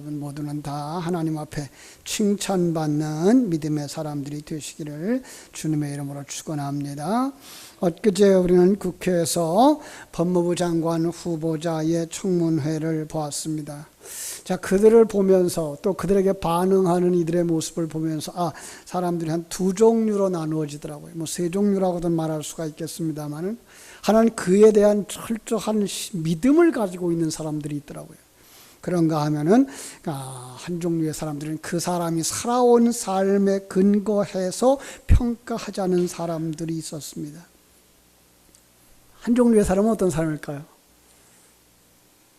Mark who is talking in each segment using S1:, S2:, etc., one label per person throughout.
S1: 여러분 모두는 다 하나님 앞에 칭찬받는 믿음의 사람들이 되시기를 주님의 이름으로 축원합니다. 엊그제 우리는 국회에서 법무부 장관 후보자의 청문회를 보았습니다. 자, 그들을 보면서 또 그들에게 반응하는 이들의 모습을 보면서 사람들이 한 두 종류로 나누어지더라고요. 뭐 세 종류라고도 말할 수가 있겠습니다만은 하나는 그에 대한 철저한 믿음을 가지고 있는 사람들이 있더라고요. 그런가 하면은 한 종류의 사람들은 그 사람이 살아온 삶에 근거해서 평가하자는 사람들이 있었습니다. 한 종류의 사람은 어떤 사람일까요?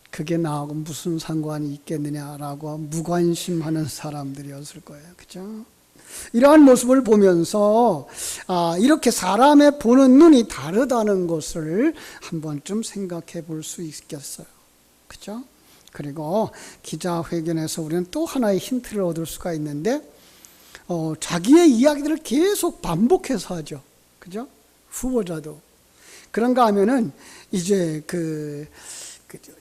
S1: 그게 나하고 무슨 상관이 있겠느냐라고 무관심하는 사람들이었을 거예요. 그렇죠? 이러한 모습을 보면서 이렇게 사람의 보는 눈이 다르다는 것을 한 번쯤 생각해 볼 수 있겠어요. 그렇죠? 그리고 기자회견에서 우리는 또 하나의 힌트를 얻을 수가 있는데 자기의 이야기들을 계속 반복해서 하죠. 그죠? 후보자도. 그런가 하면은 이제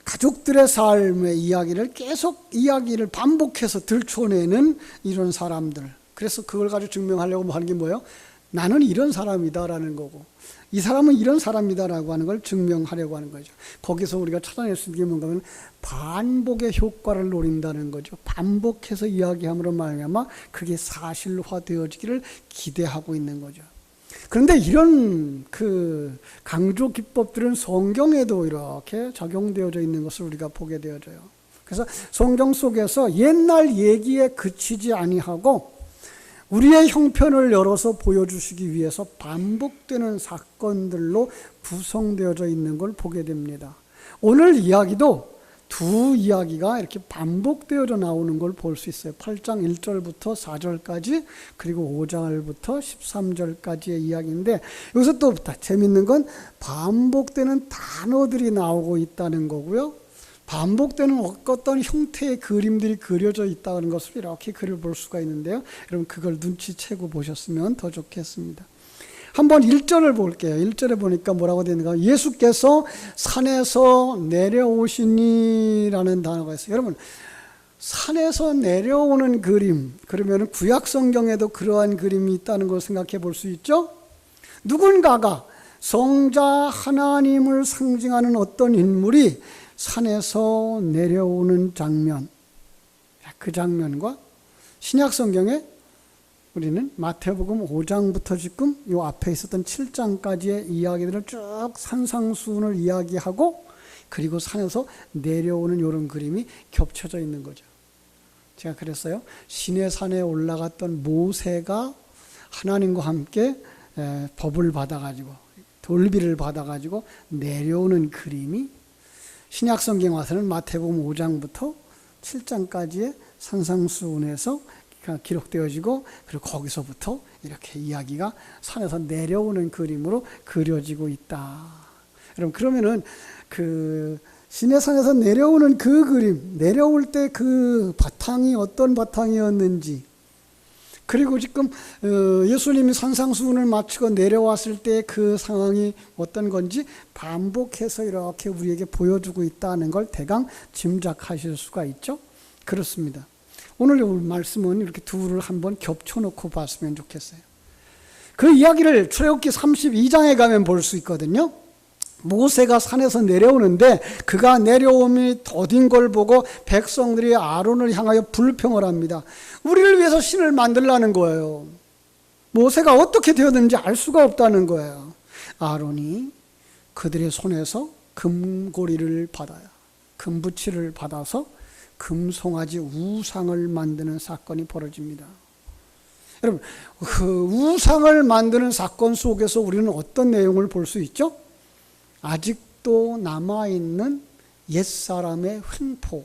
S1: 가족들의 삶의 이야기를 계속 이야기를 반복해서 들춰내는 이런 사람들. 그래서 그걸 가지고 증명하려고 하는 게 뭐예요? 나는 이런 사람이다라는 거고 이 사람은 이런 사람이다라고 하는 걸 증명하려고 하는 거죠. 거기서 우리가 찾아낼 수 있는 게 뭔가 하면 반복의 효과를 노린다는 거죠. 반복해서 이야기함으로 말미암아 그게 사실화되어지기를 기대하고 있는 거죠. 그런데 이런 강조 기법들은 성경에도 이렇게 적용되어져 있는 것을 우리가 보게 되어져요. 그래서 성경 속에서 옛날 얘기에 그치지 아니하고 우리의 형편을 열어서 보여주시기 위해서 반복되는 사건들로 구성되어져 있는 걸 보게 됩니다. 오늘 이야기도 두 이야기가 이렇게 반복되어져 나오는 걸 볼 수 있어요. 8장 1절부터 4절까지 그리고 5절부터 13절까지의 이야기인데 여기서 또 재밌는 건 반복되는 단어들이 나오고 있다는 거고요. 반복되는 어떤 형태의 그림들이 그려져 있다는 것을 이렇게 그려볼 수가 있는데요. 여러분 그걸 눈치채고 보셨으면 더 좋겠습니다. 한번 1절을 볼게요. 1절에 보니까 뭐라고 되어 있는가? 예수께서 산에서 내려오시니라는 단어가 있어요. 여러분 산에서 내려오는 그림, 그러면 구약 성경에도 그러한 그림이 있다는 걸 생각해 볼 수 있죠? 누군가가 성자 하나님을 상징하는 어떤 인물이 산에서 내려오는 장면, 그 장면과 신약 성경에 우리는 마태복음 5장부터 지금 이 앞에 있었던 7장까지의 이야기들을 쭉 산상수훈을 이야기하고 그리고 산에서 내려오는 이런 그림이 겹쳐져 있는 거죠. 제가 그랬어요. 시내산에 올라갔던 모세가 하나님과 함께 법을 받아가지고 돌비를 받아가지고 내려오는 그림이 신약 성경 와서는 마태복음 5장부터 7장까지의 산상수훈에서 기록되어지고 그리고 거기서부터 이렇게 이야기가 산에서 내려오는 그림으로 그려지고 있다. 여러분 그러면은 시내산에서 내려오는 그 그림, 내려올 때 그 바탕이 어떤 바탕이었는지 그리고 지금 예수님이 산상수훈을 마치고 내려왔을 때 그 상황이 어떤 건지 반복해서 이렇게 우리에게 보여주고 있다는 걸 대강 짐작하실 수가 있죠? 그렇습니다. 오늘 말씀은 이렇게 둘을 한번 겹쳐놓고 봤으면 좋겠어요. 그 이야기를 출애굽기 32장에 가면 볼 수 있거든요. 모세가 산에서 내려오는데 그가 내려옴이 더딘 걸 보고 백성들이 아론을 향하여 불평을 합니다. 우리를 위해서 신을 만들라는 거예요. 모세가 어떻게 되었는지 알 수가 없다는 거예요. 아론이 그들의 손에서 금고리를 받아요. 금부치를 받아서 금송아지 우상을 만드는 사건이 벌어집니다. 여러분 그 우상을 만드는 사건 속에서 우리는 어떤 내용을 볼 수 있죠? 아직도 남아있는 옛사람의 횡포.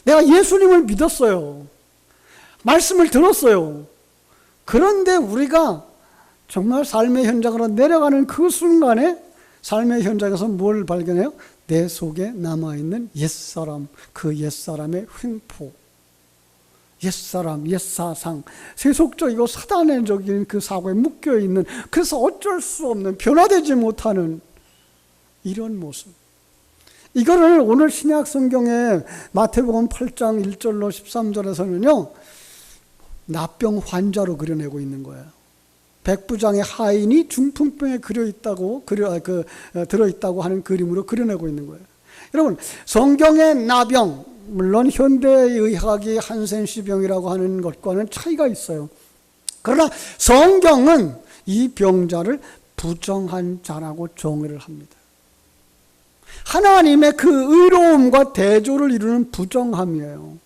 S1: 내가 예수님을 믿었어요. 말씀을 들었어요. 그런데 우리가 정말 삶의 현장으로 내려가는 그 순간에 삶의 현장에서 뭘 발견해요? 내 속에 남아있는 옛사람, 그 옛사람의 횡포. 옛사람, 옛사상, 세속적이고 사단적인 그 사고에 묶여있는, 그래서 어쩔 수 없는, 변화되지 못하는 이런 모습. 이거를 오늘 신약 성경에 마태복음 8장 1절로 13절에서는요, 나병 환자로 그려내고 있는 거예요. 백부장의 하인이 중풍병에 들어있다고 하는 그림으로 그려내고 있는 거예요. 여러분, 성경의 나병, 물론 현대의학이 한센시병이라고 하는 것과는 차이가 있어요. 그러나 성경은 이 병자를 부정한 자라고 정의를 합니다. 하나님의 그 의로움과 대조를 이루는 부정함이에요.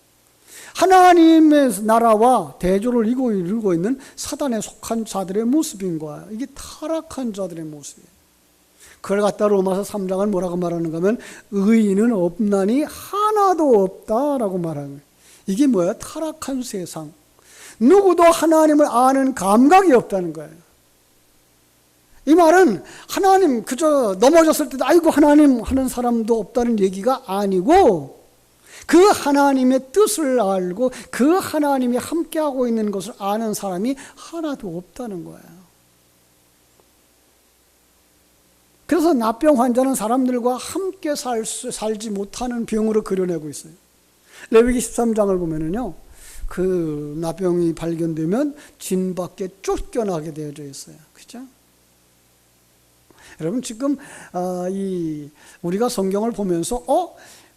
S1: 하나님의 나라와 대조를 이루고 있는 사단에 속한 자들의 모습인 거예요. 이게 타락한 자들의 모습이에요. 그걸 갖다 로마서 3장은 뭐라고 말하는가 하면 의인은 없나니 하나도 없다라고 말하는 거예요. 이게 뭐예요? 타락한 세상. 누구도 하나님을 아는 감각이 없다는 거예요. 이 말은 하나님 그저 넘어졌을 때도 아이고 하나님 하는 사람도 없다는 얘기가 아니고, 그 하나님의 뜻을 알고 그 하나님이 함께하고 있는 것을 아는 사람이 하나도 없다는 거예요. 그래서 나병 환자는 사람들과 함께 살지 못하는 병으로 그려내고 있어요. 레위기 13장을 보면은요, 그 나병이 발견되면 진 밖에 쫓겨나게 되어져 있어요. 그렇죠? 여러분, 지금 우리가 성경을 보면서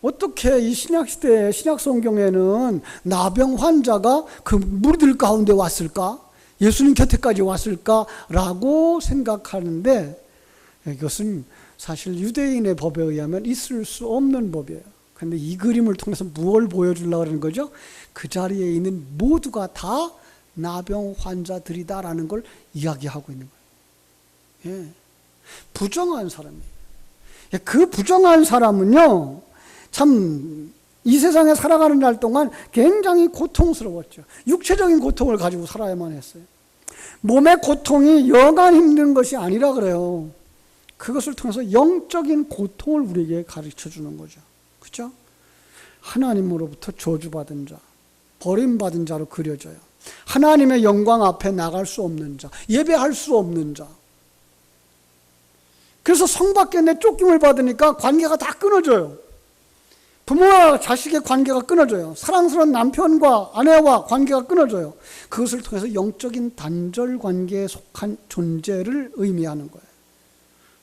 S1: 어떻게 이 신약시대에 신약 성경에는 나병 환자가 그 무리들 가운데 왔을까? 예수님 곁에까지 왔을까라고 생각하는데, 이것은 사실 유대인의 법에 의하면 있을 수 없는 법이에요. 그런데 이 그림을 통해서 무엇을 보여주려고 하는 거죠? 그 자리에 있는 모두가 다 나병 환자들이다라는 걸 이야기하고 있는 거예요. 예. 부정한 사람이에요. 그 부정한 사람은요, 참 이 세상에 살아가는 날 동안 굉장히 고통스러웠죠. 육체적인 고통을 가지고 살아야만 했어요. 몸의 고통이 여간 힘든 것이 아니라 그래요. 그것을 통해서 영적인 고통을 우리에게 가르쳐 주는 거죠. 그렇죠? 하나님으로부터 저주받은 자, 버림받은 자로 그려져요. 하나님의 영광 앞에 나갈 수 없는 자, 예배할 수 없는 자. 그래서 성 밖에 내 쫓김을 받으니까 관계가 다 끊어져요. 부모와 자식의 관계가 끊어져요. 사랑스러운 남편과 아내와 관계가 끊어져요. 그것을 통해서 영적인 단절 관계에 속한 존재를 의미하는 거예요.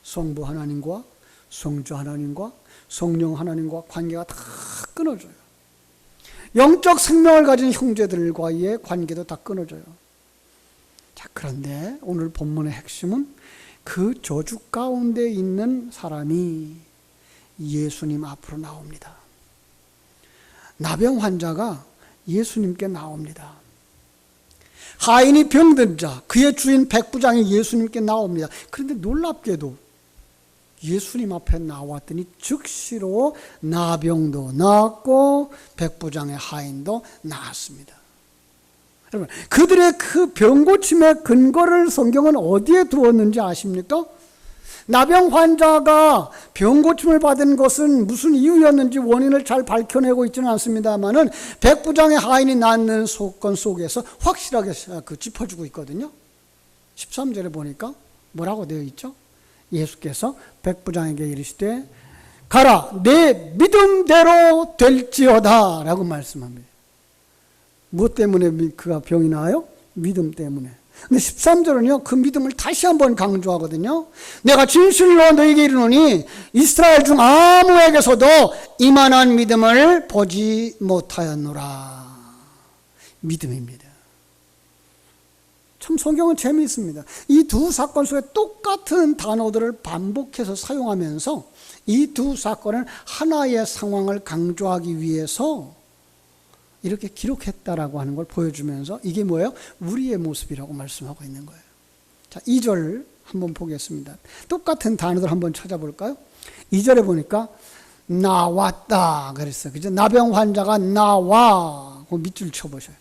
S1: 성부 하나님과 성주 하나님과 성령 하나님과 관계가 다 끊어져요. 영적 생명을 가진 형제들과의 관계도 다 끊어져요. 자, 그런데 오늘 본문의 핵심은 그 저주 가운데 있는 사람이 예수님 앞으로 나옵니다. 나병 환자가 예수님께 나옵니다. 하인이 병든 자, 그의 주인 백부장이 예수님께 나옵니다. 그런데 놀랍게도 예수님 앞에 나왔더니 즉시로 나병도 나았고 백부장의 하인도 나았습니다. 여러분, 그들의 그 병고침의 근거를 성경은 어디에 두었는지 아십니까? 나병 환자가 병고침을 받은 것은 무슨 이유였는지 원인을 잘 밝혀내고 있지는 않습니다만은 백부장의 하인이 낳는 사건 속에서 확실하게 짚어주고 있거든요. 13절에 보니까 뭐라고 되어 있죠? 예수께서 백부장에게 이르시되 가라, 내 믿음대로 될지어다 라고 말씀합니다. 무엇 때문에 그가 병이 나아요? 믿음 때문에. 근데 13절은요, 그 믿음을 다시 한번 강조하거든요. 내가 진실로 너에게 이르노니 이스라엘 중 아무에게서도 이만한 믿음을 보지 못하였노라. 믿음입니다. 참 성경은 재미있습니다. 이 두 사건 속에 똑같은 단어들을 반복해서 사용하면서 이 두 사건을 하나의 상황을 강조하기 위해서 이렇게 기록했다라고 하는 걸 보여주면서 이게 뭐예요? 우리의 모습이라고 말씀하고 있는 거예요. 자, 2절 한번 보겠습니다. 똑같은 단어들 한번 찾아볼까요? 2절에 보니까 나왔다 그랬어요. 그죠? 나병 환자가 나와. 그 밑줄 쳐보셔요.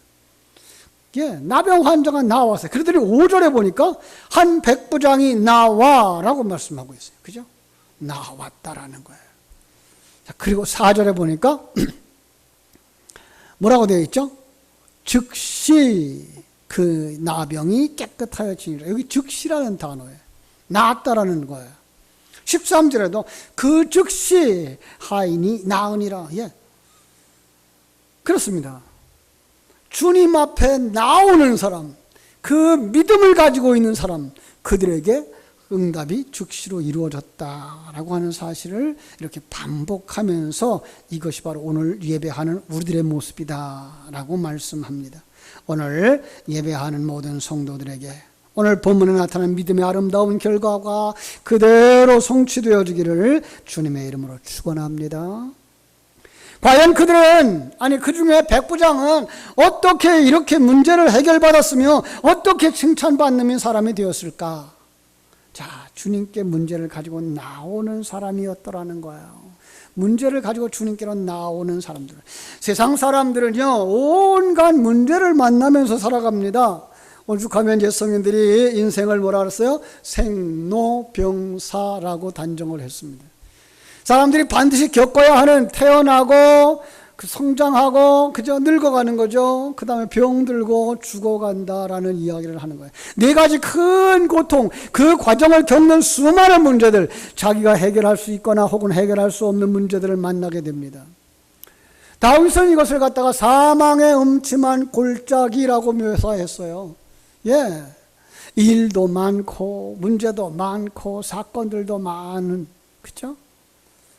S1: 예, 나병 환자가 나왔어요. 그러더니 5절에 보니까 한 백부장이 나와라고 말씀하고 있어요. 그죠? 나왔다라는 거예요. 자, 그리고 4절에 보니까 뭐라고 되어 있죠? 즉시 그 나병이 깨끗하여지니라. 여기 즉시라는 단어예요. 나았다라는 거예요. 13절에도 그 즉시 하인이 나으니라. 예. 그렇습니다. 주님 앞에 나오는 사람, 그 믿음을 가지고 있는 사람, 그들에게 응답이 즉시로 이루어졌다라고 하는 사실을 이렇게 반복하면서 이것이 바로 오늘 예배하는 우리들의 모습이다라고 말씀합니다. 오늘 예배하는 모든 성도들에게 오늘 본문에 나타난 믿음의 아름다운 결과가 그대로 성취되어지기를 주님의 이름으로 축원합니다. 과연 그들은, 아니 그 중에 백부장은 어떻게 이렇게 문제를 해결받았으며 어떻게 칭찬받는 사람이 되었을까? 자, 주님께 문제를 가지고 나오는 사람이었더라는 거예요. 문제를 가지고 주님께로 나오는 사람들. 세상 사람들은요, 온갖 문제를 만나면서 살아갑니다. 오죽하면 이제 성인들이 인생을 뭐라 그랬어요? 생로병사라고 단정을 했습니다. 사람들이 반드시 겪어야 하는, 태어나고 성장하고 그저 늙어가는 거죠. 그 다음에 병들고 죽어간다라는 이야기를 하는 거예요. 네 가지 큰 고통, 그 과정을 겪는 수많은 문제들, 자기가 해결할 수 있거나 혹은 해결할 수 없는 문제들을 만나게 됩니다. 다윗은 이것을 갖다가 사망의 음침한 골짜기라고 묘사했어요. 예, 일도 많고 문제도 많고 사건들도 많은, 그렇죠?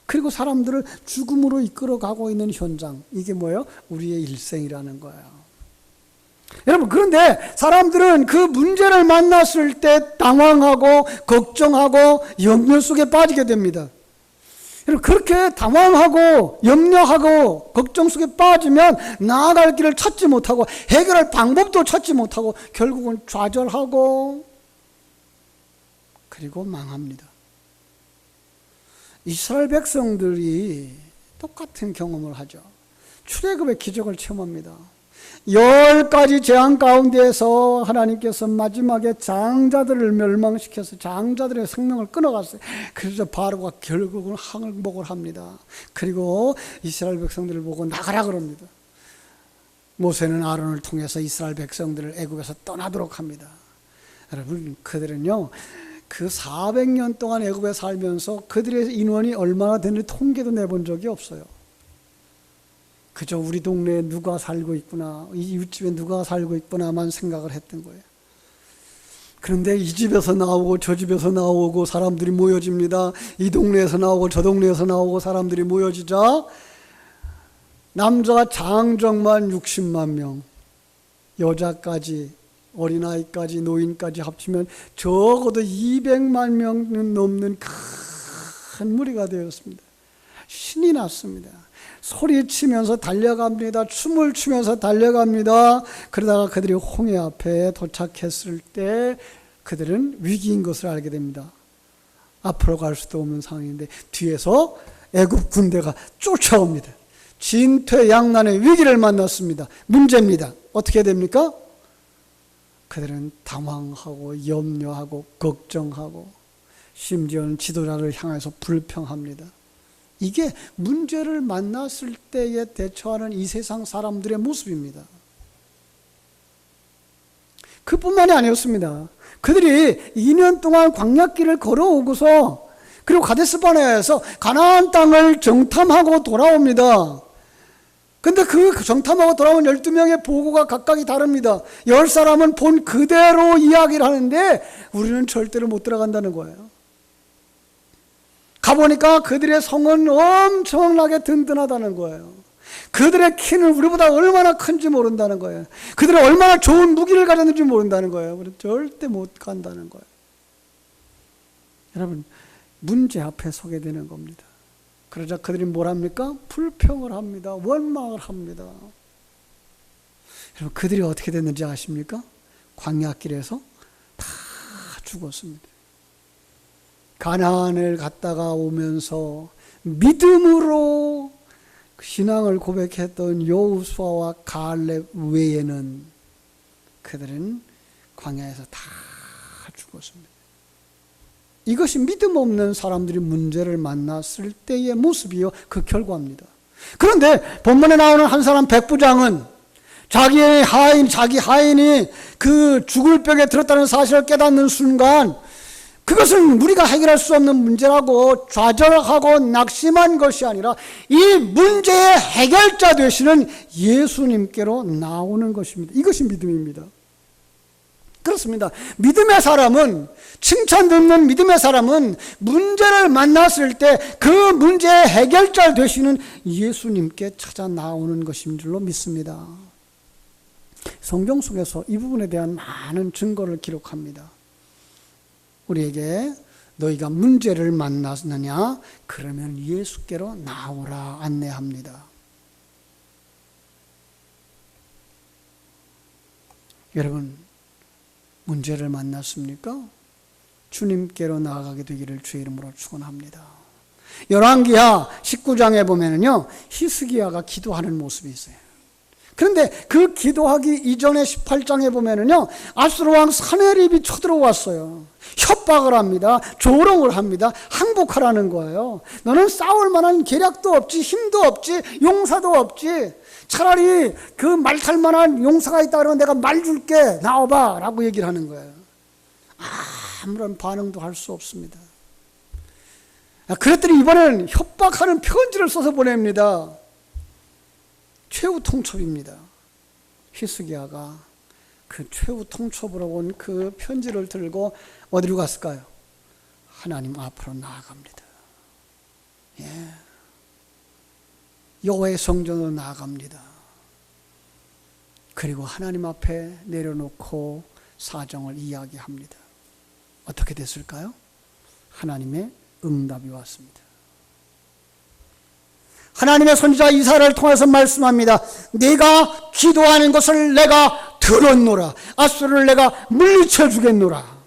S1: 그리고 사람들을 죽음으로 이끌어가고 있는 현장, 이게 뭐예요? 우리의 일생이라는 거예요. 여러분, 그런데 사람들은 그 문제를 만났을 때 당황하고 걱정하고 염려 속에 빠지게 됩니다. 여러분, 그렇게 당황하고 염려하고 걱정 속에 빠지면 나아갈 길을 찾지 못하고 해결할 방법도 찾지 못하고 결국은 좌절하고 그리고 망합니다. 이스라엘 백성들이 똑같은 경험을 하죠. 출애굽의 기적을 체험합니다. 10가지 재앙 가운데에서 하나님께서 마지막에 장자들을 멸망시켜서 장자들의 생명을 끊어갔어요. 그래서 바로가 결국은 항복을 합니다. 그리고 이스라엘 백성들을 보고 나가라 그럽니다. 모세는 아론을 통해서 이스라엘 백성들을 애굽에서 떠나도록 합니다. 여러분, 그들은요, 그 400년 동안 애굽에 살면서 그들의 인원이 얼마나 되는지 통계도 내본 적이 없어요. 그저 우리 동네에 누가 살고 있구나, 이 이웃집에 누가 살고 있구나만 생각을 했던 거예요. 그런데 이 집에서 나오고 저 집에서 나오고 사람들이 모여집니다. 이 동네에서 나오고 저 동네에서 나오고 사람들이 모여지자 남자 장정만 60만 명, 여자까지 어린아이까지 노인까지 합치면 적어도 200만 명 넘는 큰 무리가 되었습니다. 신이 났습니다. 소리치면서 달려갑니다. 춤을 추면서 달려갑니다. 그러다가 그들이 홍해 앞에 도착했을 때 그들은 위기인 것을 알게 됩니다. 앞으로 갈 수도 없는 상황인데 뒤에서 애굽 군대가 쫓아옵니다. 진퇴양난의 위기를 만났습니다. 문제입니다. 어떻게 됩니까? 그들은 당황하고 염려하고 걱정하고 심지어는 지도자를 향해서 불평합니다. 이게 문제를 만났을 때에 대처하는 이 세상 사람들의 모습입니다. 그뿐만이 아니었습니다. 그들이 2년 동안 광야길을 걸어오고서 그리고 가데스바네아에서 가나안 땅을 정탐하고 돌아옵니다. 근데 그 정탐하고 돌아온 12명의 보고가 각각이 다릅니다. 10사람은 본 그대로 이야기를 하는데 우리는 절대로 못 들어간다는 거예요. 가보니까 그들의 성은 엄청나게 든든하다는 거예요. 그들의 키는 우리보다 얼마나 큰지 모른다는 거예요. 그들이 얼마나 좋은 무기를 가졌는지 모른다는 거예요. 우리는 절대 못 간다는 거예요. 여러분, 문제 앞에 서게 되는 겁니다. 그러자 그들이 뭘 합니까? 불평을 합니다. 원망을 합니다. 여러분, 그들이 어떻게 됐는지 아십니까? 광야길에서 다 죽었습니다. 가나안을 갔다가 오면서 믿음으로 신앙을 고백했던 여호수아와 갈렙 외에는 그들은 광야에서 다 죽었습니다. 이것이 믿음 없는 사람들이 문제를 만났을 때의 모습이요, 그 결과입니다. 그런데 본문에 나오는 한 사람 백부장은 자기 하인이 그 죽을 벽에 들었다는 사실을 깨닫는 순간 그것은 우리가 해결할 수 없는 문제라고 좌절하고 낙심한 것이 아니라 이 문제의 해결자 되시는 예수님께로 나오는 것입니다. 이것이 믿음입니다. 그렇습니다. 믿음의 사람은, 칭찬 듣는 믿음의 사람은 문제를 만났을 때 그 문제의 해결자 되시는 예수님께 찾아 나오는 것인 줄로 믿습니다. 성경 속에서 이 부분에 대한 많은 증거를 기록합니다. 우리에게 너희가 문제를 만났느냐? 그러면 예수께로 나오라 안내합니다. 여러분, 문제를 만났습니까? 주님께로 나아가게 되기를 주의 이름으로 축원합니다. 열왕기하 19장에 보면은요, 히스기야가 기도하는 모습이 있어요. 그런데 그 기도하기 이전에 18장에 보면은요, 아수르 왕 사네립이 쳐들어왔어요. 협박을 합니다. 조롱을 합니다. 항복하라는 거예요. 너는 싸울 만한 계략도 없지, 힘도 없지, 용사도 없지. 차라리 그 말 탈 만한 용사가 있다 그러면 내가 말 줄게, 나와봐 라고 얘기를 하는 거예요. 아무런 반응도 할 수 없습니다. 그랬더니 이번에는 협박하는 편지를 써서 보냅니다. 최후 통첩입니다. 히스기야가 그 최후 통첩으로 온 그 편지를 들고 어디로 갔을까요? 하나님 앞으로 나아갑니다. 예. 여호와의 성전으로 나아갑니다. 그리고 하나님 앞에 내려놓고 사정을 이야기합니다. 어떻게 됐을까요? 하나님의 응답이 왔습니다. 하나님의 선지자 이사야를 통해서 말씀합니다. 네가 기도하는 것을 내가 들었노라. 아수르를 내가 물리쳐 주겠노라.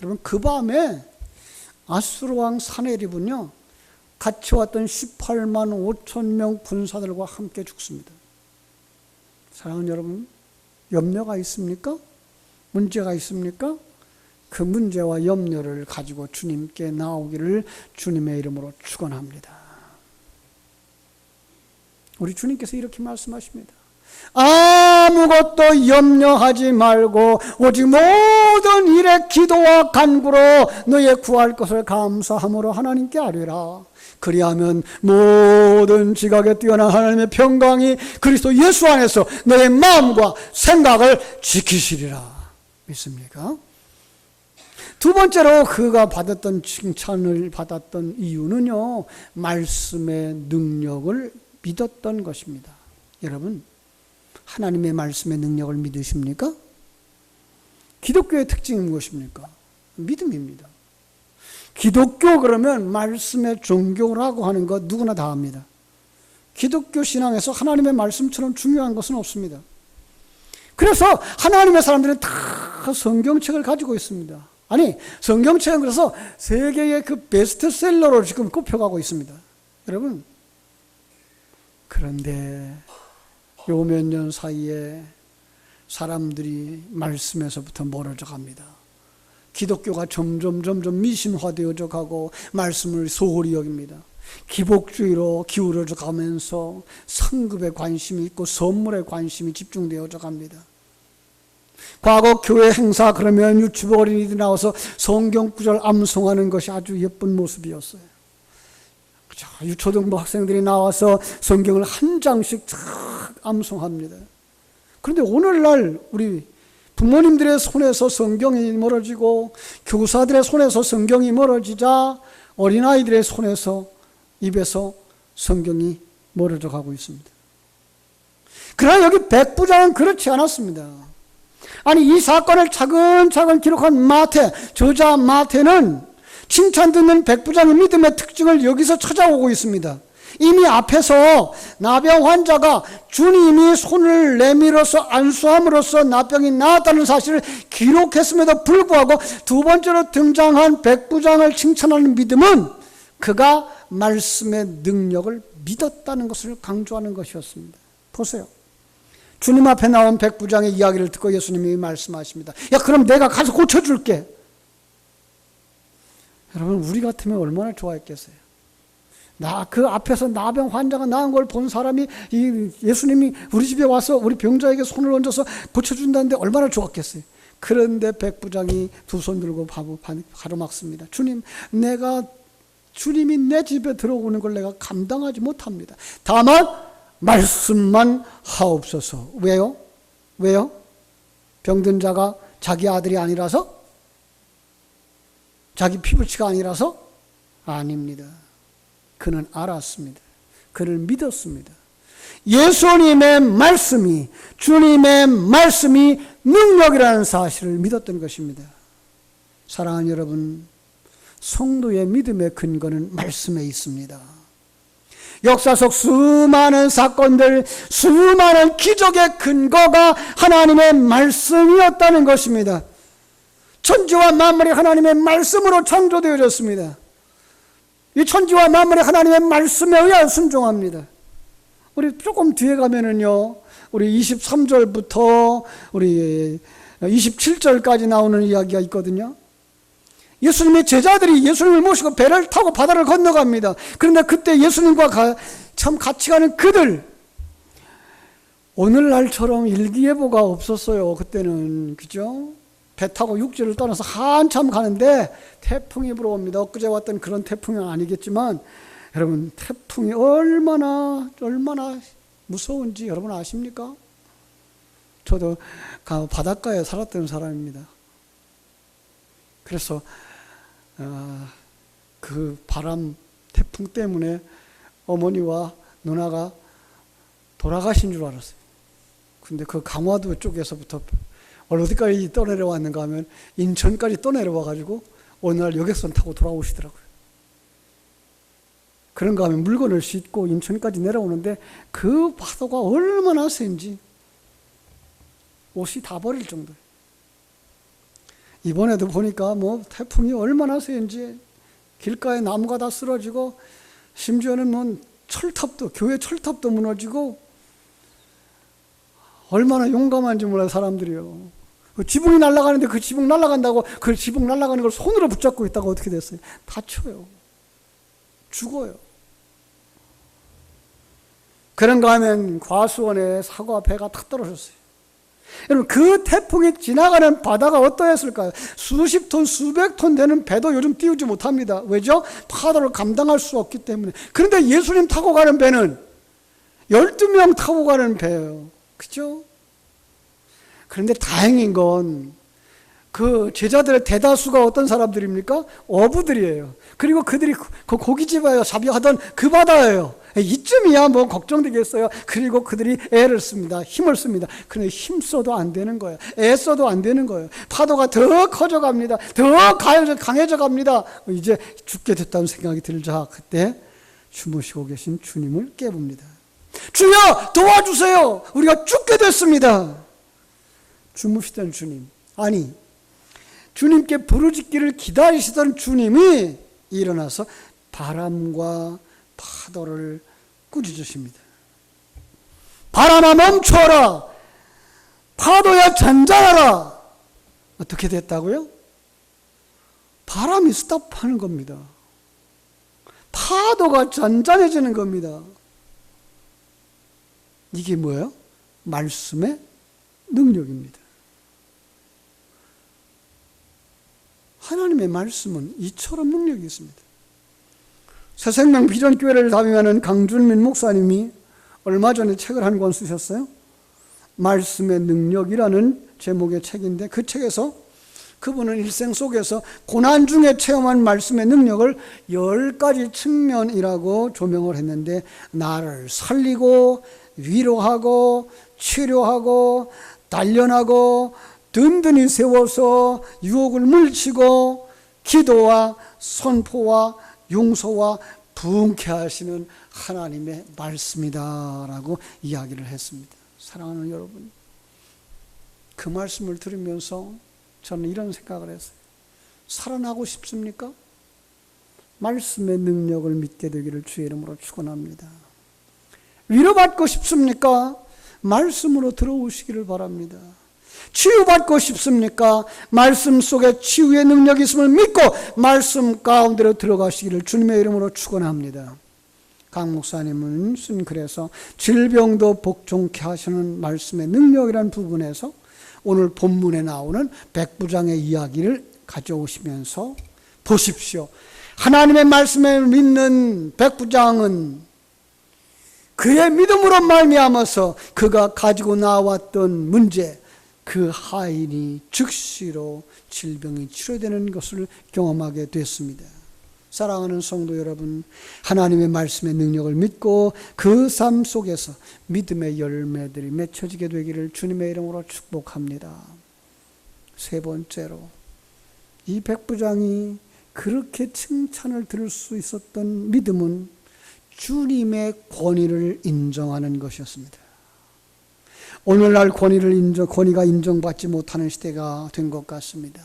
S1: 여러분, 그 밤에 아수르 왕 사네립은요, 같이 왔던 18만 5천 명 군사들과 함께 죽습니다. 사랑하는 여러분, 염려가 있습니까? 문제가 있습니까? 그 문제와 염려를 가지고 주님께 나오기를 주님의 이름으로 축원합니다. 우리 주님께서 이렇게 말씀하십니다. 아무것도 염려하지 말고 오직 모든 일에 기도와 간구로 너의 구할 것을 감사함으로 하나님께 아뢰라. 그리하면 모든 지각에 뛰어난 하나님의 평강이 그리스도 예수 안에서 너의 마음과 생각을 지키시리라. 믿습니까? 두 번째로 그가 받았던 칭찬을 받았던 이유는요, 말씀의 능력을 믿었던 것입니다. 여러분, 하나님의 말씀의 능력을 믿으십니까? 기독교의 특징이 무엇입니까? 믿음입니다. 기독교 그러면 말씀의 종교라고 하는 것 누구나 다 압니다. 기독교 신앙에서 하나님의 말씀처럼 중요한 것은 없습니다. 그래서 하나님의 사람들은 다 성경책을 가지고 있습니다. 아니, 성경책은 그래서 세계의 그 베스트셀러로 지금 꼽혀가고 있습니다. 여러분, 그런데 요 몇 년 사이에 사람들이 말씀에서부터 멀어져 갑니다. 기독교가 점점 미심화되어져 가고 말씀을 소홀히 여깁니다. 기복주의로 기울어져 가면서 상급에 관심이 있고 선물에 관심이 집중되어져 갑니다. 과거 교회 행사 그러면 유치부 어린이들이 나와서 성경 구절 암송하는 것이 아주 예쁜 모습이었어요. 유초등부 학생들이 나와서 성경을 한 장씩 쫙 암송합니다. 그런데 오늘날 우리 부모님들의 손에서 성경이 멀어지고 교사들의 손에서 성경이 멀어지자 어린아이들의 손에서 입에서 성경이 멀어져 가고 있습니다. 그러나 여기 백부장은 그렇지 않았습니다. 아니, 이 사건을 차근차근 기록한 마태, 저자 마태는 칭찬 듣는 백부장의 믿음의 특징을 여기서 찾아오고 있습니다. 이미 앞에서 나병 환자가 주님이 손을 내밀어서 안수함으로써 나병이 나았다는 사실을 기록했음에도 불구하고 두 번째로 등장한 백부장을 칭찬하는 믿음은 그가 말씀의 능력을 믿었다는 것을 강조하는 것이었습니다. 보세요. 주님 앞에 나온 백부장의 이야기를 듣고 예수님이 말씀하십니다. 야, 그럼 내가 가서 고쳐줄게. 여러분, 우리 같으면 얼마나 좋아했겠어요. 그 앞에서 나병 환자가 나은 걸 본 사람이 예수님이 우리 집에 와서 우리 병자에게 손을 얹어서 고쳐준다는데 얼마나 좋았겠어요. 그런데 백부장이 두 손 들고 가로막습니다. 주님이 내 집에 들어오는 걸 내가 감당하지 못합니다. 다만 말씀만 하옵소서. 왜요? 병든 자가 자기 아들이 아니라서? 자기 피부치가 아니라서? 아닙니다. 그는 알았습니다. 그를 믿었습니다. 예수님의 말씀이, 주님의 말씀이 능력이라는 사실을 믿었던 것입니다. 사랑하는 여러분, 성도의 믿음의 근거는 말씀에 있습니다. 역사 속 수많은 사건들, 수많은 기적의 근거가 하나님의 말씀이었다는 것입니다. 천지와 만물이 하나님의 말씀으로 창조되어졌습니다. 이 천지와 만물이 하나님의 말씀에 의하여 순종합니다. 우리 조금 뒤에 가면은요, 우리 23절부터 우리 27절까지 나오는 이야기가 있거든요. 예수님의 제자들이 예수님을 모시고 배를 타고 바다를 건너갑니다. 그런데 그때 예수님과 참 같이 가는 그들, 오늘날처럼 일기예보가 없었어요. 그때는, 그죠? 배 타고 육지를 떠나서 한참 가는데 태풍이 불어옵니다. 엊그제 왔던 그런 태풍은 아니겠지만, 여러분, 태풍이 얼마나 무서운지 여러분 아십니까? 저도 바닷가에 살았던 사람입니다. 그래서 그 바람, 태풍 때문에 어머니와 누나가 돌아가신 줄 알았어요. 근데 그 강화도 쪽에서부터 어디까지 떠내려왔는가 하면 인천까지 떠내려와가지고 어느 날 여객선 타고 돌아오시더라고요. 그런가 하면 물건을 싣고 인천까지 내려오는데 그 파도가 얼마나 센지 옷이 다 버릴 정도예요. 이번에도 보니까 태풍이 얼마나 센지 길가에 나무가 다 쓰러지고 심지어는 교회 철탑도 무너지고 얼마나 용감한지 몰라요, 사람들이요. 그 지붕이 날아가는데 그 지붕 날아간다고 그 지붕 날아가는 걸 손으로 붙잡고 있다가 어떻게 됐어요? 다쳐요. 죽어요. 그런가 하면 과수원에 사과 배가 탁 떨어졌어요. 여러분, 그 태풍이 지나가는 바다가 어떠했을까요? 수십 톤, 수백 톤 되는 배도 요즘 띄우지 못합니다. 왜죠? 파도를 감당할 수 없기 때문에. 그런데 예수님 타고 가는 배는 12명 타고 가는 배예요. 그죠? 그런데 다행인 건 그 제자들의 대다수가 어떤 사람들입니까? 어부들이에요. 그리고 그들이 그 고깃집에 잡혀하던 그 바다예요. 이쯤이야 걱정되겠어요. 그리고 그들이 애를 씁니다. 힘을 씁니다. 그런데 힘써도 안 되는 거예요. 애써도 안 되는 거예요. 파도가 더 커져갑니다. 더 강해져 갑니다. 이제 죽게 됐다는 생각이 들자 그때 주무시고 계신 주님을 깨웁니다. 주여 도와주세요. 우리가 죽게 됐습니다. 주무시던 주님, 아니 주님께 부르짖기를 기다리시던 주님이 일어나서 바람과 파도를 꾸짖으십니다. 바람아 멈춰라. 파도야 잔잔하라. 어떻게 됐다고요? 바람이 스탑하는 겁니다. 파도가 잔잔해지는 겁니다. 이게 뭐예요? 말씀의 능력입니다. 하나님의 말씀은 이처럼 능력이 있습니다. 새생명 비전교회를 다니는 강준민 목사님이 얼마 전에 책을 한 권 쓰셨어요. 말씀의 능력이라는 제목의 책인데 그 책에서 그분은 일생 속에서 고난 중에 체험한 말씀의 능력을 10가지 측면이라고 조명을 했는데, 나를 살리고 위로하고 치료하고 단련하고 든든히 세워서 유혹을 물리치고 기도와 선포와 용서와 부흥케 하시는 하나님의 말씀이다라고 이야기를 했습니다. 사랑하는 여러분, 그 말씀을 들으면서 저는 이런 생각을 했어요. 살아나고 싶습니까? 말씀의 능력을 믿게 되기를 주의 이름으로 축원합니다. 위로받고 싶습니까? 말씀으로 들어오시기를 바랍니다. 치유받고 싶습니까? 말씀 속에 치유의 능력이 있음을 믿고 말씀 가운데로 들어가시기를 주님의 이름으로 축원합니다. 강 목사님은 그래서 질병도 복종케 하시는 말씀의 능력이라는 부분에서 오늘 본문에 나오는 백부장의 이야기를 가져오시면서 보십시오. 하나님의 말씀을 믿는 백부장은 그의 믿음으로 말미암아서 그가 가지고 나왔던 문제, 그 하인이 즉시로 질병이 치료되는 것을 경험하게 됐습니다. 사랑하는 성도 여러분, 하나님의 말씀의 능력을 믿고 그 삶 속에서 믿음의 열매들이 맺혀지게 되기를 주님의 이름으로 축복합니다. 세 번째로, 이 백부장이 그렇게 칭찬을 들을 수 있었던 믿음은 주님의 권위를 인정하는 것이었습니다. 오늘날 권위가 인정받지 못하는 시대가 된 것 같습니다.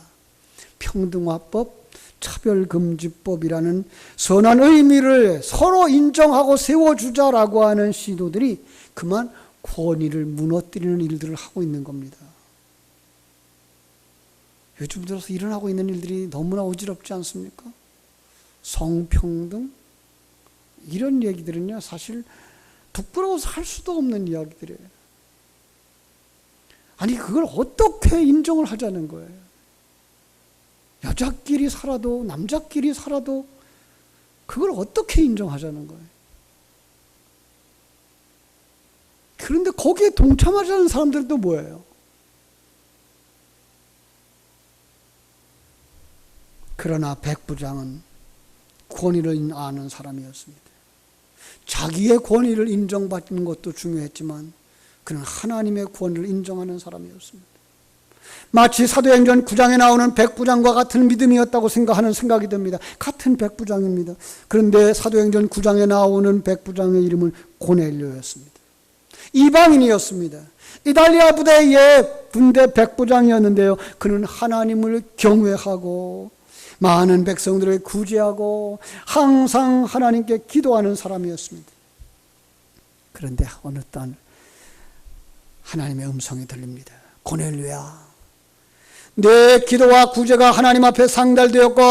S1: 평등화법, 차별금지법이라는 선한 의미를 서로 인정하고 세워주자라고 하는 시도들이 그만 권위를 무너뜨리는 일들을 하고 있는 겁니다. 요즘 들어서 일어나고 있는 일들이 너무나 어지럽지 않습니까? 성평등, 이런 얘기들은요, 사실 부끄러워서 할 수도 없는 이야기들이에요. 아니, 그걸 어떻게 인정을 하자는 거예요? 여자끼리 살아도 남자끼리 살아도 그걸 어떻게 인정하자는 거예요? 그런데 거기에 동참하자는 사람들도 뭐예요? 그러나 백부장은 권위를 아는 사람이었습니다. 자기의 권위를 인정받는 것도 중요했지만 그는 하나님의 권위를 인정하는 사람이었습니다. 마치 사도행전 9장에 나오는 백부장과 같은 믿음이었다고 생각하는 생각이 듭니다. 같은 백부장입니다. 그런데 사도행전 9장에 나오는 백부장의 이름은 고넬료였습니다. 이방인이었습니다. 이탈리아 부대의 군대 백부장이었는데요, 그는 하나님을 경외하고 많은 백성들을 구제하고 항상 하나님께 기도하는 사람이었습니다. 그런데 어느 날 하나님의 음성이 들립니다. 고넬료야, 내 기도와 구제가 하나님 앞에 상달되었고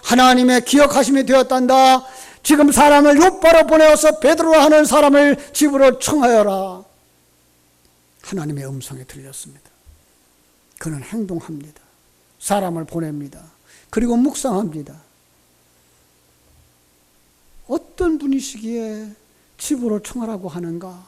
S1: 하나님의 기억하심이 되었단다. 지금 사람을 요바로 보내어서 베드로 하는 사람을 집으로 청하여라. 하나님의 음성이 들렸습니다. 그는 행동합니다. 사람을 보냅니다. 그리고 묵상합니다. 어떤 분이시기에 집으로 청하라고 하는가?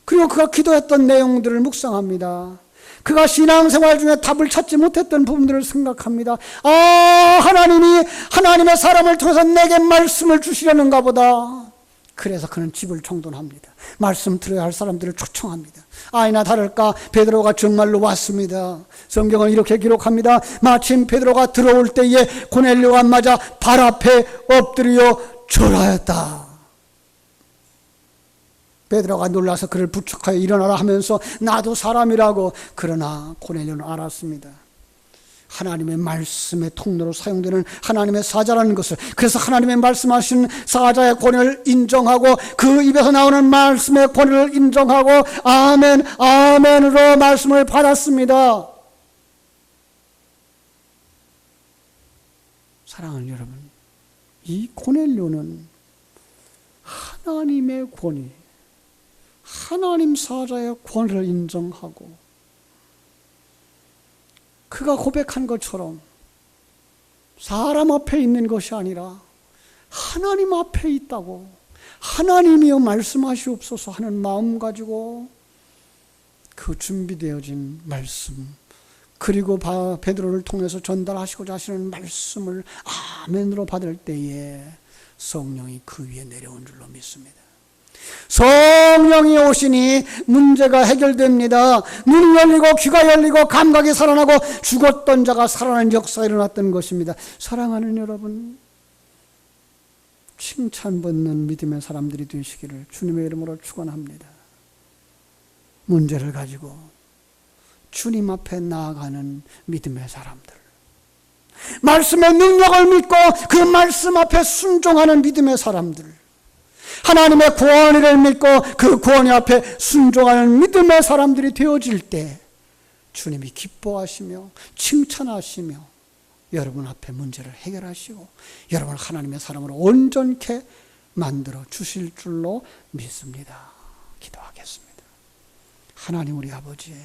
S1: 그리고 그가 기도했던 내용들을 묵상합니다. 그가 신앙생활 중에 답을 찾지 못했던 부분들을 생각합니다. 하나님이 하나님의 사람을 통해서 내게 말씀을 주시려는가 보다. 그래서 그는 집을 정돈합니다. 말씀 들어야 할 사람들을 초청합니다. 아니나 다를까 베드로가 정말로 왔습니다. 성경은 이렇게 기록합니다. 마침 베드로가 들어올 때에 고넬료가 맞아 발 앞에 엎드려 절하였다. 베드로가 놀라서 그를 부축하여 일어나라 하면서 나도 사람이라고. 그러나 고넬료는 알았습니다. 하나님의 말씀의 통로로 사용되는 하나님의 사자라는 것을, 그래서 하나님의 말씀하신 사자의 권위를 인정하고 그 입에서 나오는 말씀의 권위를 인정하고 아멘, 아멘으로 말씀을 받았습니다. 사랑하는 여러분, 이 고넬료는 하나님의 권위, 하나님 사자의 권위를 인정하고 그가 고백한 것처럼 사람 앞에 있는 것이 아니라 하나님 앞에 있다고, 하나님이여 말씀하시옵소서 하는 마음 가지고 그 준비되어진 말씀, 그리고 베드로를 통해서 전달하시고자 하시는 말씀을 아멘으로 받을 때에 성령이 그 위에 내려온 줄로 믿습니다. 성령이 오시니 문제가 해결됩니다. 눈이 열리고 귀가 열리고 감각이 살아나고 죽었던 자가 살아나는 역사가 일어났던 것입니다. 사랑하는 여러분, 칭찬받는 믿음의 사람들이 되시기를 주님의 이름으로 축원합니다. 문제를 가지고 주님 앞에 나아가는 믿음의 사람들, 말씀의 능력을 믿고 그 말씀 앞에 순종하는 믿음의 사람들, 하나님의 권위를 믿고 그 권위 앞에 순종하는 믿음의 사람들이 되어질 때 주님이 기뻐하시며 칭찬하시며 여러분 앞에 문제를 해결하시고 여러분을 하나님의 사람으로 온전케 만들어 주실 줄로 믿습니다. 기도하겠습니다. 하나님 우리 아버지,